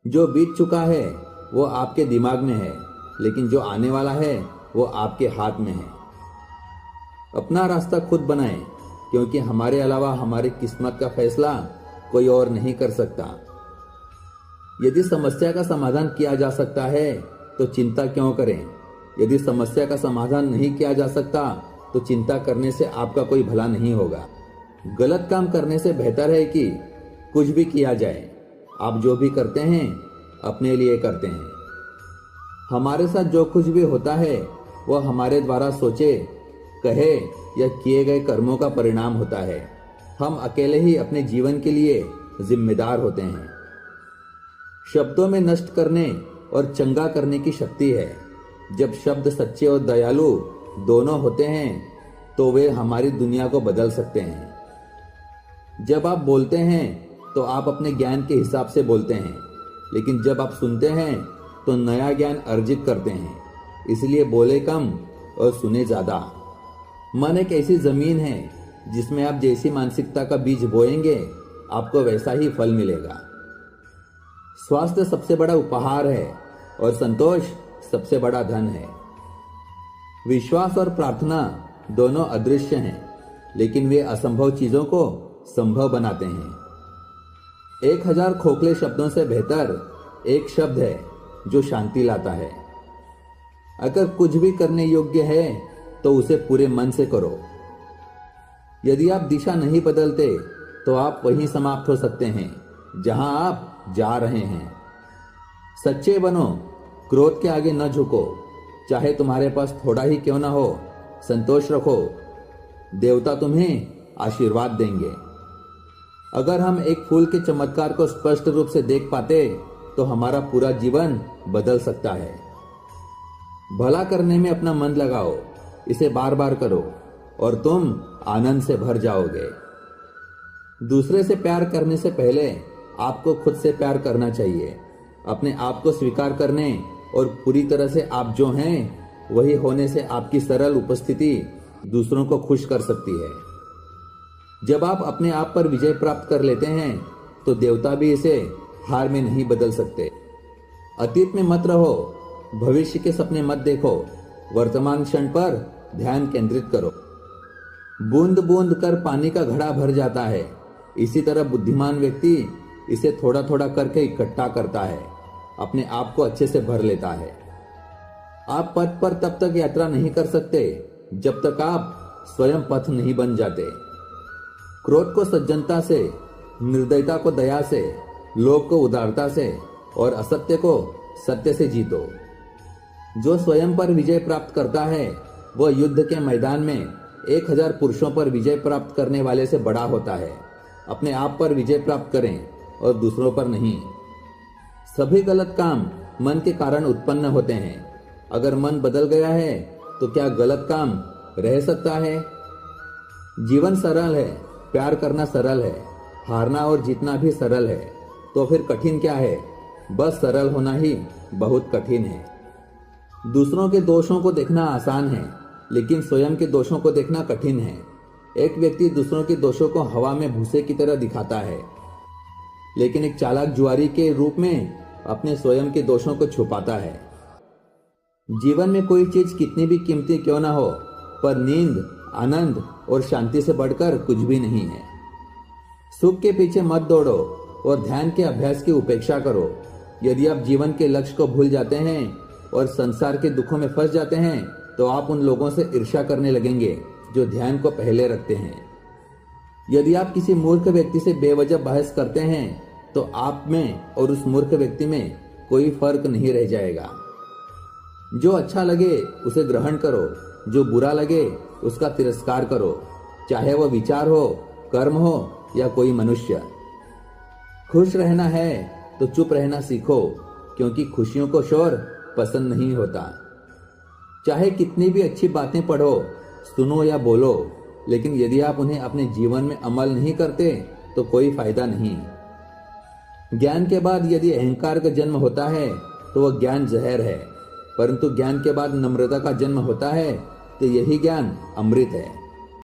जो बीत चुका है वो आपके दिमाग में है, लेकिन जो आने वाला है वो आपके हाथ में है। अपना रास्ता खुद बनाएं, क्योंकि हमारे अलावा हमारी किस्मत का फैसला कोई और नहीं कर सकता। यदि समस्या का समाधान किया जा सकता है तो चिंता क्यों करें? यदि समस्या का समाधान नहीं किया जा सकता तो चिंता करने से आपका कोई भला नहीं होगा। गलत काम करने से बेहतर है कि कुछ भी किया जाए। आप जो भी करते हैं अपने लिए करते हैं। हमारे साथ जो कुछ भी होता है वह हमारे द्वारा सोचे, कहे या किए गए कर्मों का परिणाम होता है। हम अकेले ही अपने जीवन के लिए जिम्मेदार होते हैं। शब्दों में नष्ट करने और चंगा करने की शक्ति है। जब शब्द सच्चे और दयालु दोनों होते हैं तो वे हमारी दुनिया को बदल सकते हैं। जब आप बोलते हैं तो आप अपने ज्ञान के हिसाब से बोलते हैं, लेकिन जब आप सुनते हैं तो नया ज्ञान अर्जित करते हैं। इसलिए बोले कम और सुने ज्यादा। मन एक ऐसी जमीन है जिसमें आप जैसी मानसिकता का बीज बोएंगे आपको वैसा ही फल मिलेगा। स्वास्थ्य सबसे बड़ा उपहार है और संतोष सबसे बड़ा धन है। विश्वास और प्रार्थना दोनों अदृश्य हैं, लेकिन वे असंभव चीजों को संभव बनाते हैं। 1000 खोखले शब्दों से बेहतर एक शब्द है जो शांति लाता है। अगर कुछ भी करने योग्य है तो उसे पूरे मन से करो। यदि आप दिशा नहीं बदलते तो आप वहीं समाप्त हो सकते हैं जहां आप जा रहे हैं। सच्चे बनो, क्रोध के आगे न झुको, चाहे तुम्हारे पास थोड़ा ही क्यों ना हो। संतोष रखो, देवता तुम्हें आशीर्वाद देंगे। अगर हम एक फूल के चमत्कार को स्पष्ट रूप से देख पाते तो हमारा पूरा जीवन बदल सकता है। भला करने में अपना मन लगाओ, इसे बार बार करो और तुम आनंद से भर जाओगे। दूसरे से प्यार करने से पहले आपको खुद से प्यार करना चाहिए। अपने आप को स्वीकार करने और पूरी तरह से आप जो हैं वही होने से आपकी सरल उपस्थिति दूसरों को खुश कर सकती है। जब आप अपने आप पर विजय प्राप्त कर लेते हैं तो देवता भी इसे हार में नहीं बदल सकते। अतीत में मत रहो, भविष्य के सपने मत देखो, वर्तमान क्षण पर ध्यान केंद्रित करो। बूंद बूंद कर पानी का घड़ा भर जाता है, इसी तरह बुद्धिमान व्यक्ति इसे थोड़ा थोड़ा करके इकट्ठा करता है, अपने आप को अच्छे से भर लेता है। आप पथ पर तब तक यात्रा नहीं कर सकते जब तक आप स्वयं पथ नहीं बन जाते। क्रोध को सज्जनता से, निर्दयता को दया से, लोभ को उदारता से और असत्य को सत्य से जीतो। जो स्वयं पर विजय प्राप्त करता है वह युद्ध के मैदान में 1000 पुरुषों पर विजय प्राप्त करने वाले से बड़ा होता है। अपने आप पर विजय प्राप्त करें और दूसरों पर नहीं। सभी गलत काम मन के कारण उत्पन्न होते हैं। अगर मन बदल गया है तो क्या गलत काम रह सकता है? जीवन सरल है, प्यार करना सरल है, हारना और जीतना भी सरल है, तो फिर कठिन क्या है? बस सरल होना ही बहुत कठिन है। दूसरों के दोषों को देखना आसान है, लेकिन स्वयं के दोषों को देखना कठिन है। एक व्यक्ति दूसरों के दोषों को हवा में भूसे की तरह दिखाता है, लेकिन एक चालाक जुआरी के रूप में अपने स्वयं के दोषों को छुपाता है। जीवन में कोई चीज कितनी भी कीमती क्यों ना हो, पर नींद, आनंद और शांति से बढ़कर कुछ भी नहीं है। सुख के पीछे मत दौड़ो और ध्यान के अभ्यास की उपेक्षा करो। यदि आप जीवन के लक्ष्य को भूल जाते हैं और संसार के दुखों में फंस जाते हैं तो आप उन लोगों से ईर्ष्या करने लगेंगे जो ध्यान को पहले रखते हैं। यदि आप किसी मूर्ख व्यक्ति से बेवजह बहस करते हैं तो आप में और उस मूर्ख व्यक्ति में कोई फर्क नहीं रह जाएगा। जो अच्छा लगे उसे ग्रहण करो, जो बुरा लगे उसका तिरस्कार करो, चाहे वह विचार हो, कर्म हो या कोई मनुष्य। खुश रहना है तो चुप रहना सीखो, क्योंकि खुशियों को शोर पसंद नहीं होता। चाहे कितनी भी अच्छी बातें पढ़ो, सुनो या बोलो, लेकिन यदि आप उन्हें अपने जीवन में अमल नहीं करते तो कोई फायदा नहीं। ज्ञान के बाद यदि अहंकार का जन्म होता है तो वह ज्ञान जहर है, परंतु ज्ञान के बाद नम्रता का जन्म होता है तो यही ज्ञान अमृत है।